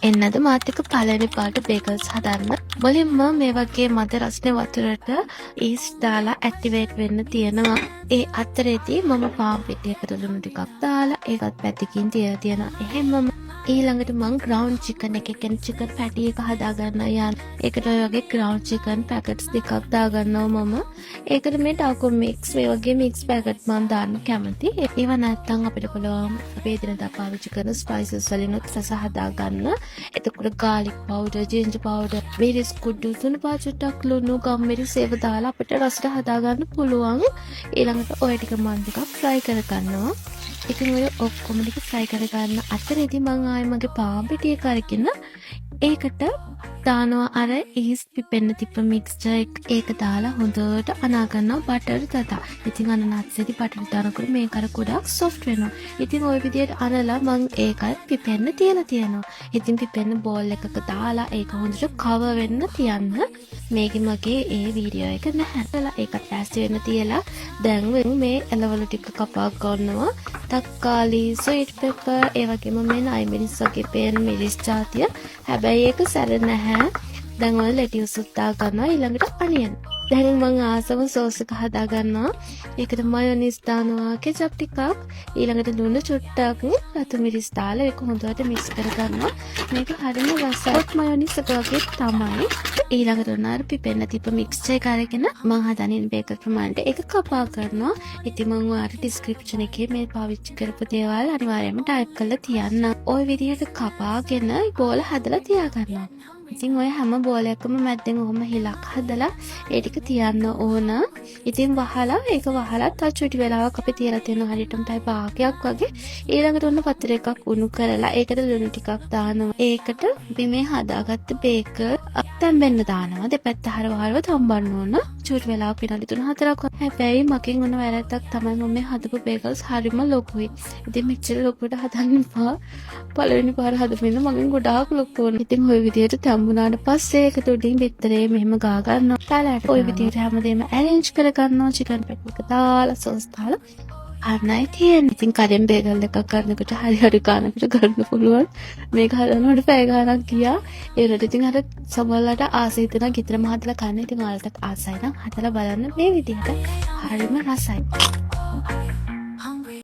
එන්නද මාත් එක්ක පළවෙනි පාට බේගල්ස් හදන්න. මුලින්ම මේ වගේ මද රසනේ වතුරට ඊස්ට් දාලා ඇක්ටිවේට් වෙන්න තියෙනවා. ඒ අතරේදී මම පාන් පිටියකට ලුණු ටිකක් දාලා ඒකත් පැත්තකින් තියනවා. එහෙමම ඊළඟට මං ග්‍රවුන්ඩ් චිකන් එක කියන්නේ චිකන් පැටි එක හදා ගන්න යන. ඒකට ඔය වගේ ග්‍රවුන්ඩ් චිකන් පැකට්ස් දෙකක් දා ගන්නවා මම. ඒකට මේ ටාකෝ මික්ස් මේ වගේ මික්ස් පැකට් මම දාන්න කැමති. ඒව නැත්තම් අපිට පුළුවන් අපේ දිනදා පාවිච්චි කරන ස්පයිසස් වලින් රස හදා ගන්න. එතකොට garlic powder, ginger powder, මිරිස් කුඩු තුන පහ චුට්ටක් ලුණු ගම්මිරිස් ඒව දාලා අපිට රසට හදා ගන්න පුළුවන්. ඊළඟට ඔය ටික මම ටිකක් fry කර ගන්නවා. ඉතින් ඔය ඔක්කොම ටික fry කර ගන්න අතරේදී මම ආයෙ මගේ පාන් පිටියක අරගෙන ඒකට දානවා අර ඊස්ට් පිපෙන්න තිබ්බ මික්ස්චර් ඒක දාලා හොඳට අනා ගන්නවා බටර් තතා. ඉතින් අනනත්සෙදි බටර් දානකොට මේක අර ගොඩක් සොෆ්ට් වෙනවා. ඉතින් ওই විදිහට අනලා මම ඒකත් පිපෙන්න තියලා තියෙනවා. ඉතින් පිපෙන්න බෝල් එකක දාලා ඒක හොඳට කවර් වෙන්න තියන්න. මේකේ මගේ ඒ වීඩියෝ එක නැහැ. ඒකත් ලාස්ට් වෙන්න තියලා දැන් මේ එළවලු ටික කපා ගන්නවා. තක්කාලි, ස්වීට් පෙපර්, ඒ වගේම මේ නයි මිරිස් වගේ පේන මිරිස් ජාතිය. හැබැයි ඒක සැර නැහැ. දැන් ඔය ලෙටියුස් උත්තා ගන්නවා ඊළඟට අනියන්. දැන් මම ආසම සෝස් එක හදා ගන්නවා. ඒකට මයොනයිස් දානවා, කෙචප් ටිකක්, ඊළඟට ලුණු චුට්ටක්, රතු මිරිස් දාලා ඒක හොඳට මික්ස් කර ගන්නවා. මේක හරිම රසයි. හොට් මයොනයිස් එක වගේ තමයි. ඊළඟට උනාර පිපෙන්න තිබ්බ මික්ස්චර් එක අරගෙන මම හදන්නේ බේකර් ප්‍රමාණයට ඒක කපා කරනවා. ඉතින් මම ඔයාලට ඩිස්ක්‍රිප්ෂන් එකේ මේ පාවිච්චි කරපු දේවල් අනිවාර්යයෙන්ම ටයිප් කරලා තියන්න. ওই විදිහට කපාගෙන බෝල හදලා තියා ගන්නවා. ඉතින් ඔය හැම බෝලයකම මැද්දෙන් ඔහොම හිලක් හදලා ඒ ටික තියන්න ඕන. ඉතින් වහලා ඒක වහලා තව චුටි වෙලාවක් අපි තියලා තියෙන හරියටම පැය භාගයක් වගේ. ඊළඟට ඔන්න පතර එකක් උණු කරලා ඒකට ලුණු ටිකක් දානවා. ඒකට අපි මේ හදාගත්ත බේකර් තැම්බෙන්න දානවා. දෙපැත්ත හරවහරව තම්බන්න ඕන. චුටි වෙලාවක් විනාඩි 3-4ක්. හැබැයි මකින් ඔන්න වැරද්දක් තමයි මම මේ හදපු බේකර්ස් හරිම ලොකුයි. ඉතින් මෙච්චර ලොකුට හදන්න එපා. පළවෙනි පාර හදපින්න මගෙන් ගොඩාක් ලොකු වුණා. ඉතින් ওই විදිහට තම්බුනාට පස්සේ ඒක තුඩින් බිත්තරේ මෙහෙම ගා ගන්නවා. තාලයට ওই විදිහට හැමදේම arrange කර ගන්නවා. චිකන් පැටි එක දාලා සෝස් දාලා අරනයි තියෙන්නේ. ඉතින් කඩෙන් බේගල් එකක් ගන්නකොට හරි ගානකට ගන්න පුළුවන්. මේක හදනකොට පැය ගානක් ගියා. ඒ වලට ඉතින් අර සමහරවිට ආසයි හිතන ගිතරම හදලා කන්න. ඉතින් ඔයාලටත් ආසයි නම් හදලා බලන්න මේ විදිහට. හරිම රසයි.